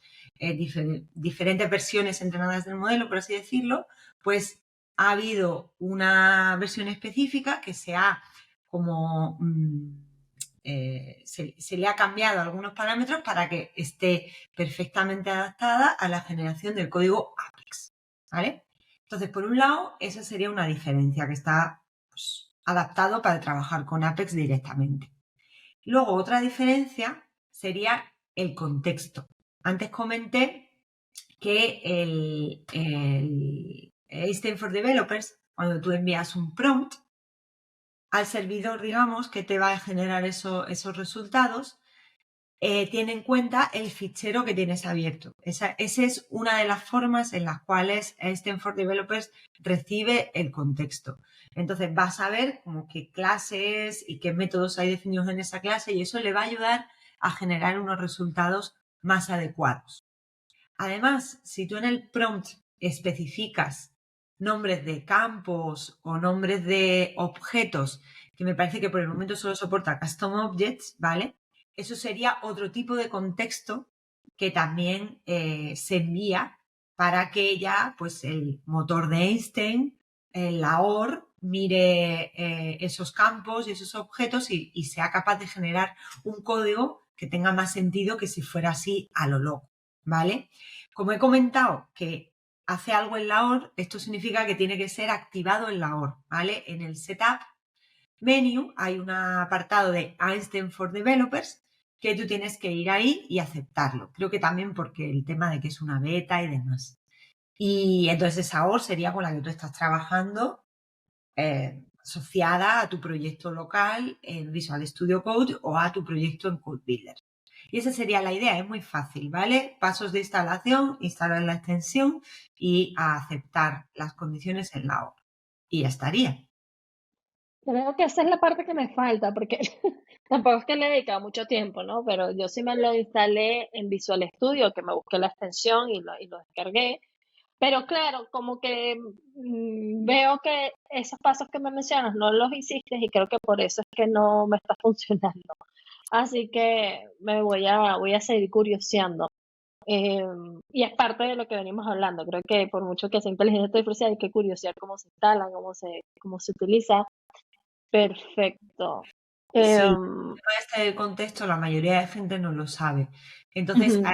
[SPEAKER 2] diferentes versiones entrenadas del modelo, por así decirlo, pues ha habido una versión específica que se ha como se le ha cambiado algunos parámetros para que esté perfectamente adaptada a la generación del código Apex, ¿vale? Entonces, por un lado, esa sería una diferencia que está pues, adaptado para trabajar con Apex directamente. Luego, otra diferencia sería el contexto. Antes comenté que el Einstein for Developers, cuando tú envías un prompt al servidor, digamos, que te va a generar esos resultados, tiene en cuenta el fichero que tienes abierto. Esa es una de las formas en las cuales Einstein for Developers recibe el contexto. Entonces vas a ver como qué clases y qué métodos hay definidos en esa clase y eso le va a ayudar a generar unos resultados más adecuados. Además, si tú en el prompt especificas nombres de campos o nombres de objetos, que me parece que por el momento solo soporta custom objects, ¿vale? Eso sería otro tipo de contexto que también se envía para que ya, pues, el motor de Einstein, la OR, mire esos campos y esos objetos y sea capaz de generar un código que tenga más sentido que si fuera así a lo loco, ¿vale? Como he comentado que hace algo en la OR, esto significa que tiene que ser activado en la OR, ¿vale? En el Setup Menu hay un apartado de Einstein for Developers que tú tienes que ir ahí y aceptarlo. Creo que también porque el tema de que es una beta y demás. Y entonces esa OR sería con la que tú estás trabajando asociada a tu proyecto local en Visual Studio Code o a tu proyecto en Code Builder. Y esa sería la idea, es muy fácil, ¿vale? Pasos de instalación, instalar la extensión y a aceptar las condiciones en la OR. Y ya estaría.
[SPEAKER 1] Creo que esa es la parte que me falta, porque tampoco es que le he dedicado mucho tiempo, ¿no? Pero yo sí me lo instalé en Visual Studio, que me busqué la extensión y lo descargué. Pero claro, como que veo que esos pasos que me mencionas no los hiciste y creo que por eso es que no me está funcionando. Así que voy a seguir curioseando. Eh, y es parte de lo que venimos hablando. Creo que por mucho que sea inteligencia artificial hay que curiosear cómo se instala, cómo se utiliza. Perfecto.
[SPEAKER 2] Sí,
[SPEAKER 1] Em,
[SPEAKER 2] este contexto la mayoría de gente no lo sabe. Entonces,
[SPEAKER 1] ujú,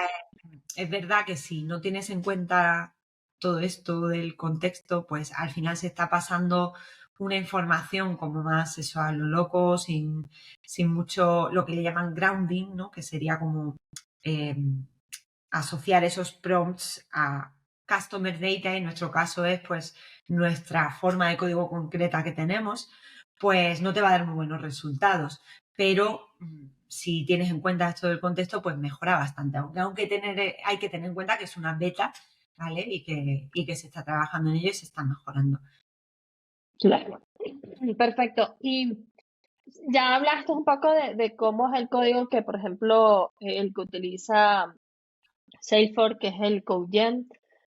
[SPEAKER 2] es verdad que si no tienes en cuenta todo esto del contexto, pues al final se está pasando una información como más eso a lo loco, sin mucho lo que le llaman grounding, ¿no? Que sería como eh, asociar esos prompts a customer data, en nuestro caso es pues nuestra forma de código concreta que tenemos, pues no te va a dar muy buenos resultados. Pero si tienes en cuenta esto del contexto, pues mejora bastante. Aunque hay que tener en cuenta que es una beta, ¿vale? Y que se está trabajando en ello y se está mejorando.
[SPEAKER 1] claro. Perfecto. Y ya hablaste un poco de cómo es el código que, por ejemplo, el que utiliza Salesforce, que es el CodeGen,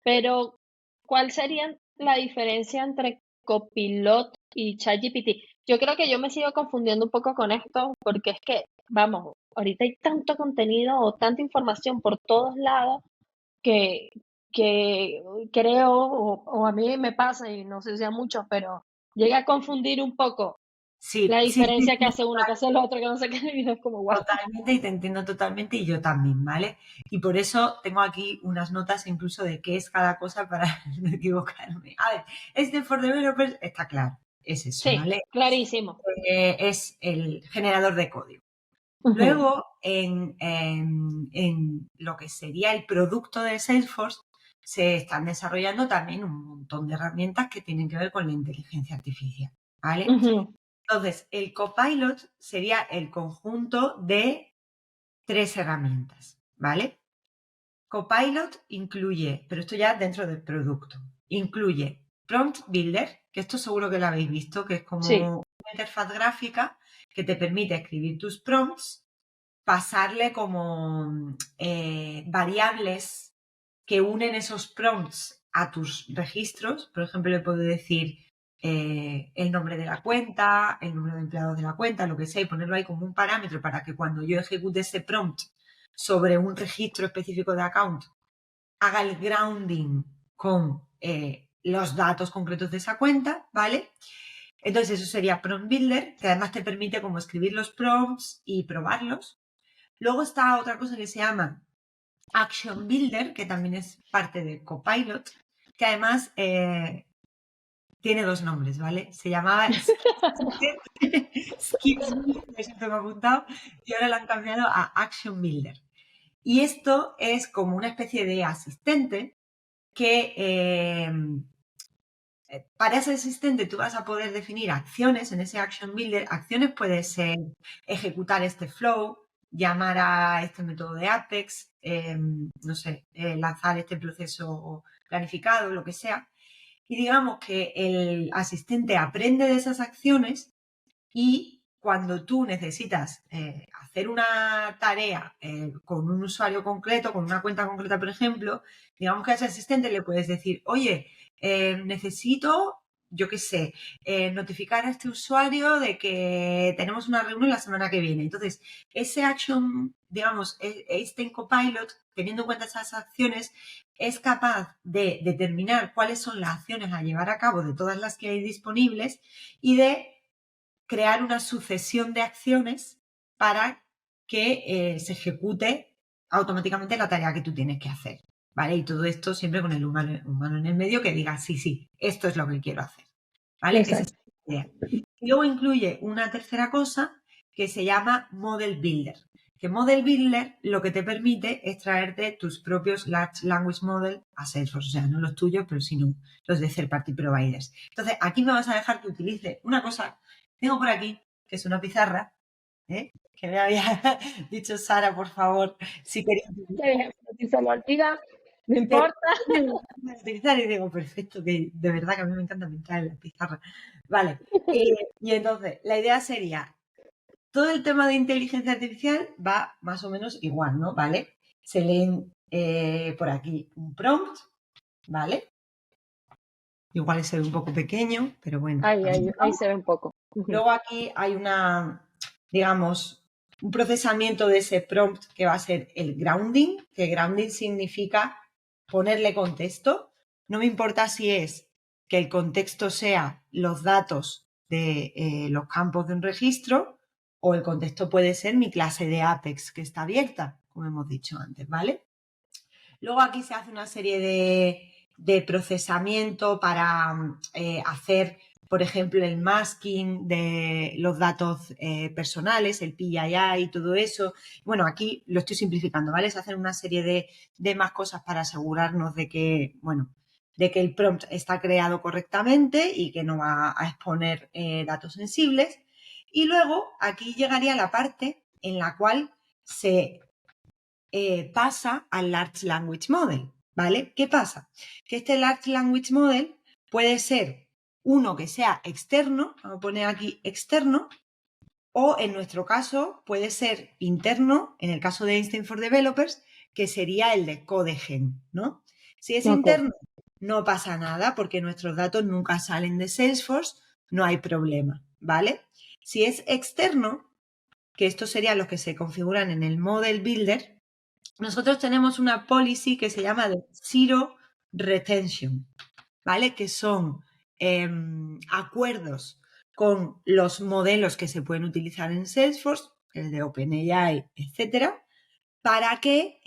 [SPEAKER 1] pero ¿cuál sería la diferencia entre Copilot y ChatGPT? Yo creo que yo me sigo confundiendo un poco con esto, porque es que, vamos, ahorita hay tanto contenido o tanta información por todos lados que, que creo, o a mí me pasa, y no sé si a muchos, pero llega a confundir un poco la
[SPEAKER 2] Sí, sí, sí,
[SPEAKER 1] diferencia que
[SPEAKER 2] sí,
[SPEAKER 1] hace uno, que hace el otro, que no sé qué, y es como, wow.
[SPEAKER 2] totalmente y te entiendo totalmente y yo también, ¿vale? Y por eso tengo aquí unas notas incluso de qué es cada cosa para no equivocarme. A ver, este for developers está claro, es eso,
[SPEAKER 1] Sí,
[SPEAKER 2] ¿vale?
[SPEAKER 1] clarísimo.
[SPEAKER 2] Es el generador de código.
[SPEAKER 1] Ujú,
[SPEAKER 2] Luego, en lo que sería el producto de Salesforce, se están desarrollando también un montón de herramientas que tienen que ver con la inteligencia artificial, ¿vale?
[SPEAKER 1] ujú.
[SPEAKER 2] Entonces, el Copilot sería el conjunto de 3 herramientas, ¿vale? Copilot incluye, pero esto ya dentro del producto, incluye Prompt Builder, que esto seguro que lo habéis visto, que es
[SPEAKER 1] Sí,
[SPEAKER 2] como una interfaz gráfica que te permite escribir tus prompts pasarle como variables que unen esos prompts a tus registros. Por ejemplo, le puedo decir el nombre de la cuenta, el número de empleados de la cuenta, lo que sea, y ponerlo ahí como un parámetro para que cuando yo ejecute ese prompt sobre un registro específico de account, haga el grounding con los datos concretos de esa cuenta, ¿vale? Entonces eso sería Prompt Builder, que además te permite como escribir los prompts y probarlos. Luego está otra cosa que se llama Action Builder, que también es parte de Copilot, que además tiene dos nombres, ¿vale? Se llamaba Skips Builder, que siempre me he apuntado, y ahora lo han cambiado a Action Builder. Y esto es como una especie de asistente que para ese asistente tú vas a poder definir acciones en ese Action Builder. Acciones puede ser ejecutar este flow, llamar a este método de Apex, no sé, lanzar este proceso planificado, lo que sea. Y digamos que el asistente aprende de esas acciones y cuando tú necesitas hacer una tarea con un usuario concreto, con una cuenta concreta, por ejemplo, digamos que a ese asistente le puedes decir, oye, necesito, yo qué sé, notificar a este usuario de que tenemos una reunión la semana que viene. Entonces, ese action, digamos, este Copilot, teniendo en cuenta esas acciones, es capaz de determinar cuáles son las acciones a llevar a cabo de todas las que hay disponibles y de crear una sucesión de acciones para que se ejecute automáticamente la tarea que tú tienes que hacer, ¿vale? Y todo esto siempre con el humano en el medio que diga, sí, sí, esto es lo que quiero hacer, ¿vale? Esa es la idea. Y luego incluye una tercera cosa que se llama Model Builder. Que Model Builder lo que te permite es traerte tus propios Large Language Model a Salesforce, o sea, no los tuyos, pero sino los de third party providers. Entonces, aquí me vas a dejar que utilice una cosa tengo por aquí, que es una pizarra, que me había dicho Sara, por favor, si quería
[SPEAKER 1] Si se me olvida, no
[SPEAKER 2] pero
[SPEAKER 1] importa.
[SPEAKER 2] utilizar y digo, perfecto, que de verdad que a mí me encanta pintar en la pizarra. Vale, y entonces la idea sería, todo el tema de inteligencia artificial va más o menos igual, ¿no? ¿Vale? Se leen por aquí un prompt, ¿vale? Igual se ve un poco pequeño, pero bueno.
[SPEAKER 1] Ahí se ve un poco.
[SPEAKER 2] Luego aquí hay digamos, un procesamiento de ese prompt que va a ser el grounding, que grounding significa ponerle contexto. No me importa si es que el contexto sea los datos de los campos de un registro o el contexto puede ser mi clase de Apex que está abierta, como hemos dicho antes, ¿vale? Luego aquí se hace una serie de procesamiento para hacer, por ejemplo, el masking de los datos personales, el PII y todo eso. Bueno, aquí lo estoy simplificando, ¿vale? Se hacen una serie de más cosas para asegurarnos de que, bueno, de que el prompt está creado correctamente y que no va a exponer datos sensibles. Y luego aquí llegaría la parte en la cual se pasa al Large Language Model, ¿vale? ¿Qué pasa? Que este Large Language Model puede ser uno que sea externo, vamos a poner aquí externo, o en nuestro caso puede ser interno, en el caso de Einstein for Developers, que sería el de Codegen, ¿no? Si es interno, no pasa nada porque nuestros datos nunca salen de Salesforce, no hay problema, ¿vale? Si es externo, que estos serían los que se configuran en el Model Builder, nosotros tenemos una policy que se llama de Zero Retention, ¿vale? Que son acuerdos con los modelos que se pueden utilizar en Salesforce, el de OpenAI, etcétera, para que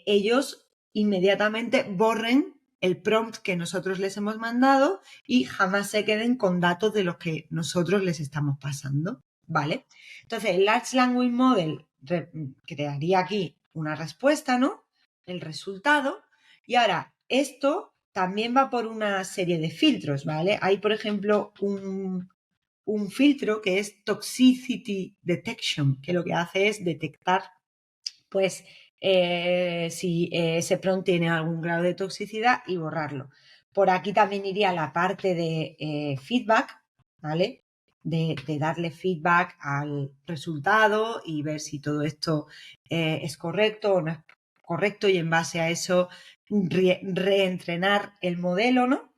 [SPEAKER 2] ellos inmediatamente borren el prompt que nosotros les hemos mandado y jamás se queden con datos de los que nosotros les estamos pasando, ¿vale? Entonces, el Large Language Model crearía aquí una respuesta, ¿no? El resultado. Y ahora, esto también va por una serie de filtros, ¿vale? Hay, por ejemplo, un filtro que es Toxicity Detection, que lo que hace es detectar pues si ese prompt tiene algún grado de toxicidad y borrarlo. Por aquí también iría la parte de feedback, ¿vale? de darle feedback al resultado y ver si todo esto es correcto o no es correcto, y en base a eso reentrenar el modelo, ¿no?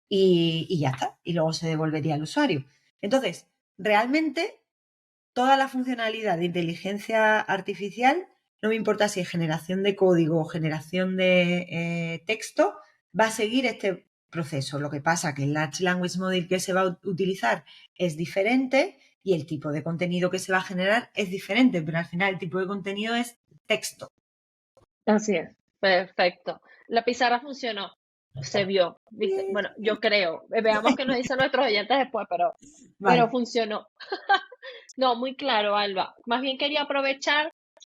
[SPEAKER 2] Y ya está, y luego se devolvería al usuario. Entonces, realmente toda la funcionalidad de inteligencia artificial, no me importa si es generación de código o generación de texto, va a seguir este proceso. Lo que pasa que el Large Language Model que se va a utilizar es diferente y el tipo de contenido que se va a generar es diferente, pero al final el tipo de contenido es texto.
[SPEAKER 1] Así es, perfecto. La pizarra funcionó, se vio, ¿viste? Bueno, yo creo. Veamos qué nos dicen nuestros oyentes después, pero
[SPEAKER 2] Vale.
[SPEAKER 1] funcionó. No, muy claro, Alba. Más bien quería aprovechar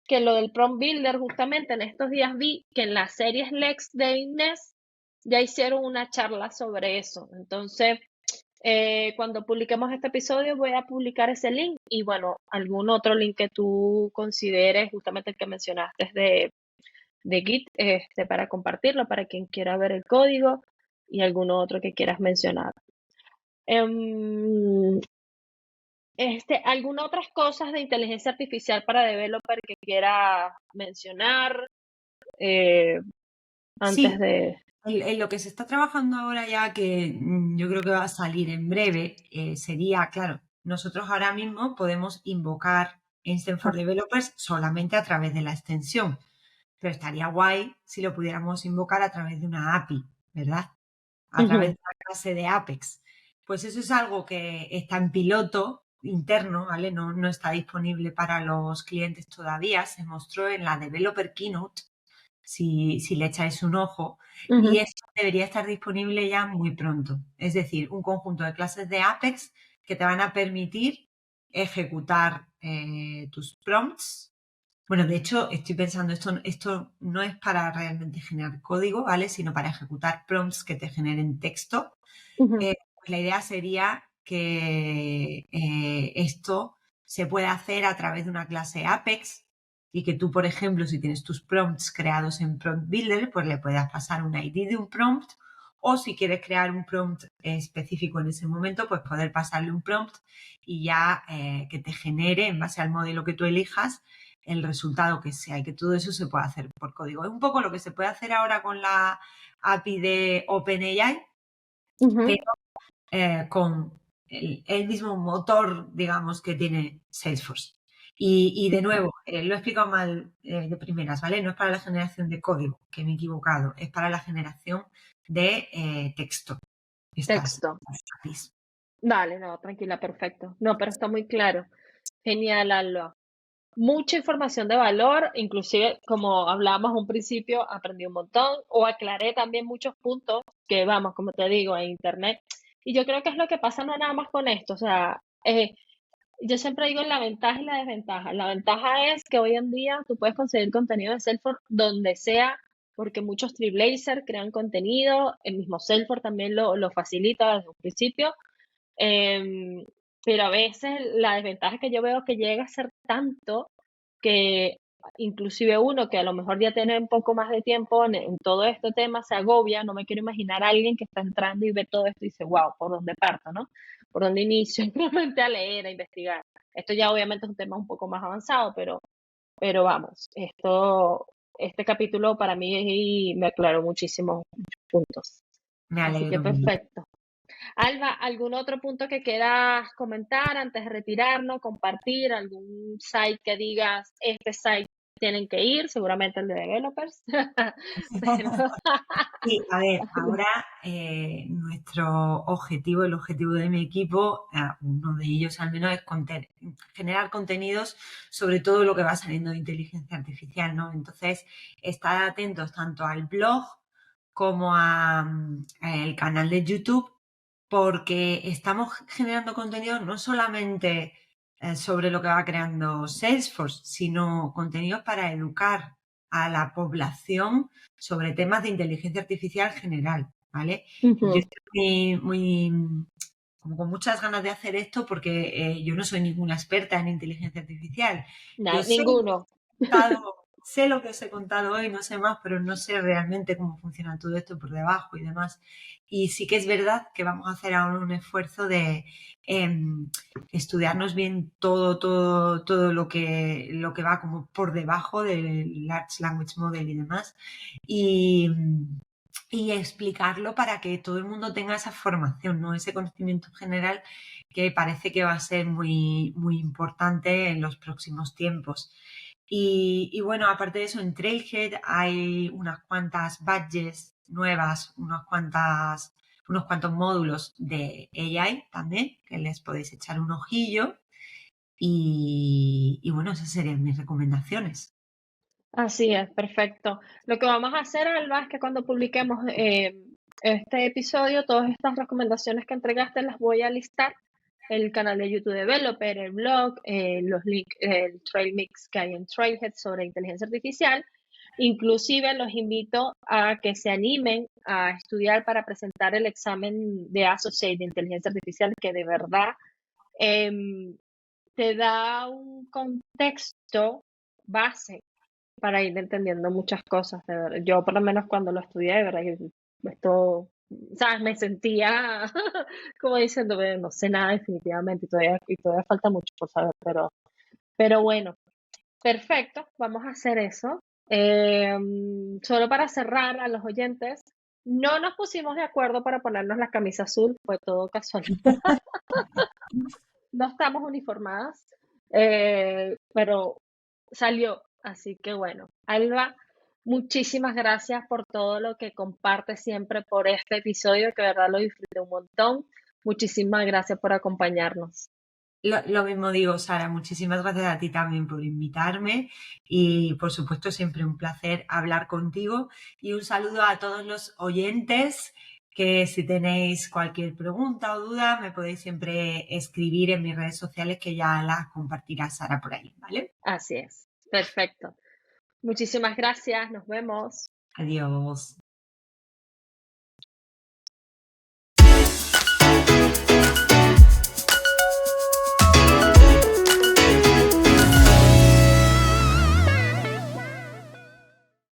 [SPEAKER 1] que lo del Prompt Builder, justamente en estos días vi que en las series Lex de Inés ya hicieron una charla sobre eso. Entonces, cuando publiquemos este episodio voy a publicar ese link y bueno, algún otro link que tú consideres, justamente el que mencionaste de Git, para compartirlo, para quien quiera ver el código y alguno otro que quieras mencionar. Em, ¿Alguna otras cosas de inteligencia artificial para developer que quiera mencionar antes
[SPEAKER 2] Sí,
[SPEAKER 1] de...
[SPEAKER 2] en lo que se está trabajando ahora ya, que yo creo que va a salir en breve, sería, claro, nosotros ahora mismo podemos invocar Einstein for Developers solamente a través de la extensión, pero estaría guay si lo pudiéramos invocar a través de una API, ¿verdad? A través de una clase de Apex. Pues eso es algo que está en piloto interno, ¿vale? No está disponible para los clientes todavía. Se mostró en la Developer Keynote, si le echáis un ojo, y esto debería estar disponible ya muy pronto. Es decir, un conjunto de clases de Apex que te van a permitir ejecutar tus prompts. Bueno, de hecho, estoy pensando, esto no es para realmente generar código, ¿vale? Sino para ejecutar prompts que te generen texto. Pues la idea sería que esto se pueda hacer a través de una clase Apex y que tú, por ejemplo, si tienes tus prompts creados en Prompt Builder, pues le puedas pasar un ID de un prompt, o si quieres crear un prompt específico en ese momento, pues poder pasarle un prompt y ya que te genere, en base al modelo que tú elijas, el resultado que sea, y que todo eso se pueda hacer por código. Es un poco lo que se puede hacer ahora con la API de OpenAI, pero con el mismo motor, digamos, que tiene Salesforce. Y de nuevo, lo he explicado mal de primeras, ¿vale? No es para la generación de código, que me he equivocado, es para la generación de texto.
[SPEAKER 1] Texto.
[SPEAKER 2] APIs.
[SPEAKER 1] Vale, no, tranquila, perfecto. No, pero está muy claro. Genial, Alba. Mucha información de valor, inclusive como hablábamos un principio, aprendí un montón o aclaré también muchos puntos que vamos, como te digo, en internet. Y yo creo que es lo que pasa no nada más con esto, o sea, yo siempre digo la ventaja y la desventaja. La ventaja es que hoy en día tú puedes conseguir contenido de Salesforce donde sea, porque muchos Trailblazers crean contenido, el mismo Salesforce también lo facilita desde un principio. Em, pero a veces la desventaja que yo veo que llega a ser tanto que inclusive uno que a lo mejor ya tiene un poco más de tiempo en todo este tema se agobia. No me quiero imaginar a alguien que está entrando y ve todo esto y dice, wow, ¿por dónde parto, no? ¿Por dónde inicio? Simplemente a leer, a investigar. Esto ya obviamente es un tema un poco más avanzado, pero vamos, este capítulo para mí me aclaró muchísimos puntos.
[SPEAKER 2] Me
[SPEAKER 1] Así que
[SPEAKER 2] alegro mucho.
[SPEAKER 1] perfecto. Alba, ¿algún otro punto que quieras comentar antes de retirarnos, compartir algún site que digas, este site tienen que ir? Seguramente el de developers. Pero,
[SPEAKER 2] Sí, a ver, ahora nuestro objetivo, el objetivo de mi equipo, uno de ellos al menos, es generar contenidos sobre todo lo que va saliendo de inteligencia artificial, ¿no? Entonces, estar atentos tanto al blog como al canal de YouTube, porque estamos generando contenido no solamente sobre lo que va creando Salesforce, sino contenidos para educar a la población sobre temas de inteligencia artificial general, ¿vale? Y yo estoy como con muchas ganas de hacer esto porque yo no soy ninguna experta en inteligencia artificial. Yo
[SPEAKER 1] no,
[SPEAKER 2] sé que
[SPEAKER 1] ninguno.
[SPEAKER 2] he estado sé lo que os he contado hoy, no sé más, pero no sé realmente cómo funciona todo esto por debajo y demás. Y sí que es verdad que vamos a hacer ahora un esfuerzo de estudiarnos bien todo lo que va como por debajo del Large Language Model y demás. Y, y explicarlo para que todo el mundo tenga esa formación, ¿no? Ese conocimiento general que parece que va a ser muy, muy importante en los próximos tiempos. Y bueno, aparte de eso, en Trailhead hay unas cuantas badges nuevas, unos cuantos módulos de AI también, que les podéis echar un ojillo. Y bueno, esas serían mis recomendaciones.
[SPEAKER 1] Así es, perfecto. Lo que vamos a hacer, Alba, es que cuando publiquemos este episodio, todas estas recomendaciones que entregaste las voy a listar. El canal de YouTube Developer, el blog, los links, el Trail Mix que hay en Trailhead sobre inteligencia artificial. Inclusive los invito a que se animen a estudiar para presentar el examen de Associate de inteligencia artificial, que de verdad em, te da un contexto base para ir entendiendo muchas cosas, de verdad. Yo por lo menos cuando lo estudié, de verdad que esto, ¿sabes? Me sentía como diciendo, "Bueno, no sé nada definitivamente y todavía falta mucho por saber, pero bueno, perfecto, vamos a hacer eso. Solo para cerrar a los oyentes, no nos pusimos de acuerdo para ponernos la camisa azul, fue todo casual. No estamos uniformadas, pero salió. Así que bueno, Alba, muchísimas gracias por todo lo que compartes siempre por este episodio, que de verdad lo disfruté un montón. Muchísimas gracias por acompañarnos.
[SPEAKER 2] Lo mismo digo, Sara, muchísimas gracias a ti también por invitarme y por supuesto siempre un placer hablar contigo y un saludo a todos los oyentes que si tenéis cualquier pregunta o duda me podéis siempre escribir en mis redes sociales que ya las compartirá Sara por ahí, ¿vale?
[SPEAKER 1] Así es, perfecto. Muchísimas gracias, nos vemos.
[SPEAKER 2] Adiós.